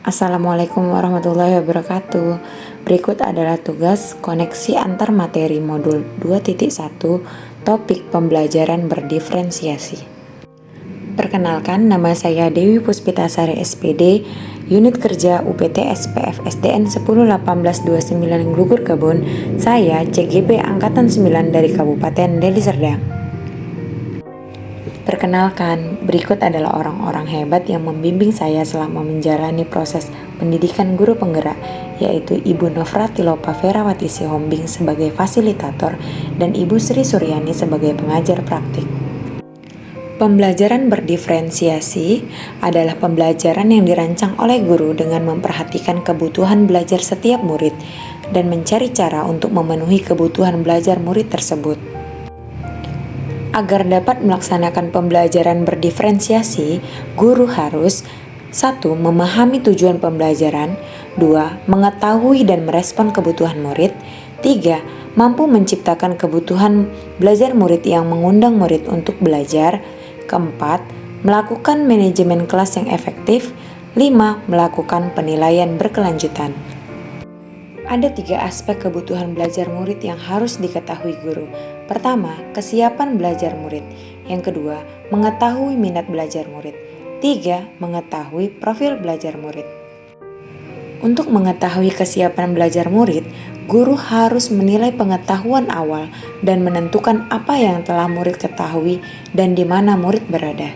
Assalamualaikum warahmatullahi wabarakatuh. Berikut adalah tugas koneksi antar materi modul 2.1 topik pembelajaran berdiferensiasi. Perkenalkan, nama saya Dewi Puspitasari SPD, Unit Kerja UPT SPF SDN 101829 Glugur Kebun. Saya CGP Angkatan 9 dari Kabupaten Deli Serdang. Perkenalkan, berikut adalah orang-orang hebat yang membimbing saya selama menjalani proses pendidikan guru penggerak, yaitu Ibu Nofra Tilopa Ferawati Sihombing sebagai fasilitator dan Ibu Sri Suryani sebagai pengajar praktik. Pembelajaran berdiferensiasi adalah pembelajaran yang dirancang oleh guru dengan memperhatikan kebutuhan belajar setiap murid dan mencari cara untuk memenuhi kebutuhan belajar murid tersebut. Agar dapat melaksanakan pembelajaran berdiferensiasi, guru harus 1. Memahami tujuan pembelajaran, 2. Mengetahui dan merespon kebutuhan murid, 3. Mampu menciptakan kebutuhan belajar murid yang mengundang murid untuk belajar, 4. Melakukan manajemen kelas yang efektif, 5. Melakukan penilaian berkelanjutan. Ada 3 aspek kebutuhan belajar murid yang harus diketahui guru. Pertama, kesiapan belajar murid. Yang kedua, mengetahui minat belajar murid. 3. Mengetahui profil belajar murid. Untuk mengetahui kesiapan belajar murid, guru harus menilai pengetahuan awal dan menentukan apa yang telah murid ketahui dan di mana murid berada.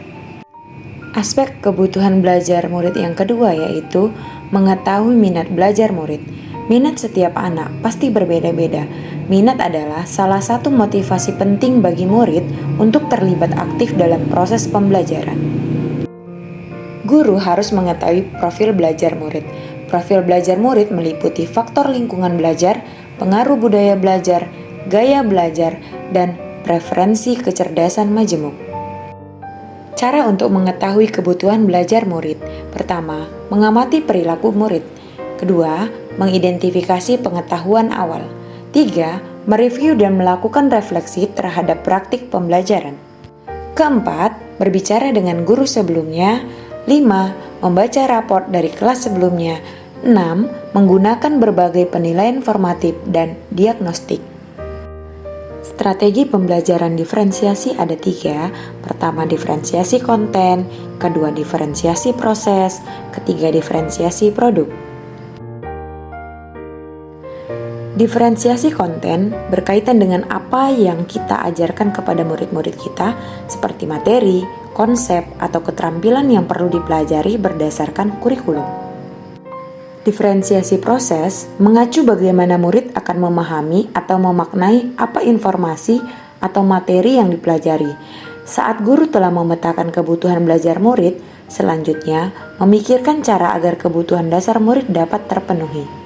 Aspek kebutuhan belajar murid yang kedua yaitu mengetahui minat belajar murid. Minat setiap anak pasti berbeda-beda. Minat adalah salah satu motivasi penting bagi murid untuk terlibat aktif dalam proses pembelajaran. Guru harus mengetahui profil belajar murid. Profil belajar murid meliputi faktor lingkungan belajar, pengaruh budaya belajar, gaya belajar, dan preferensi kecerdasan majemuk. Cara untuk mengetahui kebutuhan belajar murid. Pertama, mengamati perilaku murid. Kedua, mengidentifikasi pengetahuan awal. 3. Mereview dan melakukan refleksi terhadap praktik pembelajaran. Keempat, berbicara dengan guru sebelumnya. 5. Membaca raport dari kelas sebelumnya. 6. Menggunakan berbagai penilaian formatif dan diagnostik. Strategi pembelajaran diferensiasi ada 3. Pertama, diferensiasi konten. Kedua, diferensiasi proses. Ketiga, diferensiasi produk. Diferensiasi konten berkaitan dengan apa yang kita ajarkan kepada murid-murid kita, seperti materi, konsep, atau keterampilan yang perlu dipelajari berdasarkan kurikulum. Diferensiasi proses mengacu bagaimana murid akan memahami atau memaknai apa informasi atau materi yang dipelajari. Saat guru telah memetakan kebutuhan belajar murid, selanjutnya memikirkan cara agar kebutuhan dasar murid dapat terpenuhi.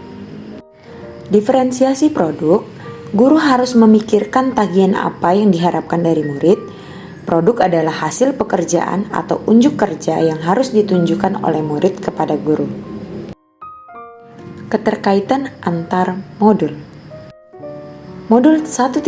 Diferensiasi produk, guru harus memikirkan tagihan apa yang diharapkan dari murid. Produk adalah hasil pekerjaan atau unjuk kerja yang harus ditunjukkan oleh murid kepada guru. Keterkaitan antar modul. Modul 1.1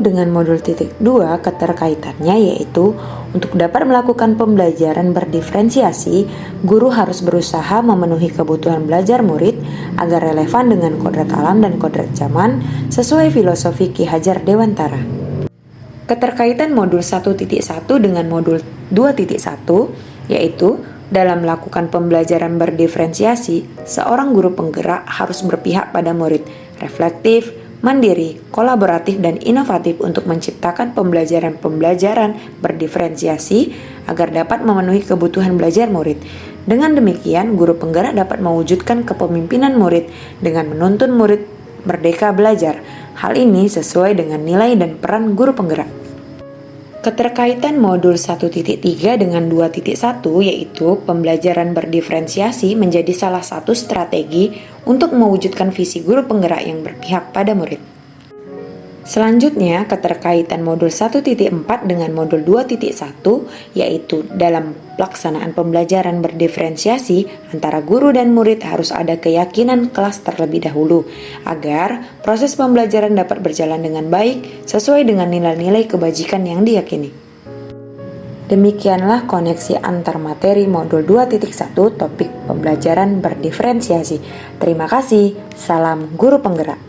dengan modul 2 keterkaitannya yaitu untuk dapat melakukan pembelajaran berdiferensiasi, guru harus berusaha memenuhi kebutuhan belajar murid agar relevan dengan kodrat alam dan kodrat zaman sesuai filosofi Ki Hajar Dewantara. Keterkaitan modul 1.1 dengan modul 2.1 yaitu dalam melakukan pembelajaran berdiferensiasi, seorang guru penggerak harus berpihak pada murid, reflektif, mandiri, kolaboratif, dan inovatif untuk menciptakan pembelajaran berdiferensiasi agar dapat memenuhi kebutuhan belajar murid. Dengan demikian, guru penggerak dapat mewujudkan kepemimpinan murid dengan menuntun murid merdeka belajar. Hal ini sesuai dengan nilai dan peran guru penggerak. Keterkaitan modul 1.3 dengan 2.1 yaitu pembelajaran berdiferensiasi menjadi salah satu strategi untuk mewujudkan visi guru penggerak yang berpihak pada murid. Selanjutnya, keterkaitan modul 1.4 dengan modul 2.1 yaitu dalam pelaksanaan pembelajaran berdiferensiasi antara guru dan murid harus ada keyakinan kelas terlebih dahulu agar proses pembelajaran dapat berjalan dengan baik sesuai dengan nilai-nilai kebajikan yang diyakini. Demikianlah koneksi antar materi modul 2.1 topik pembelajaran berdiferensiasi. Terima kasih. Salam guru penggerak.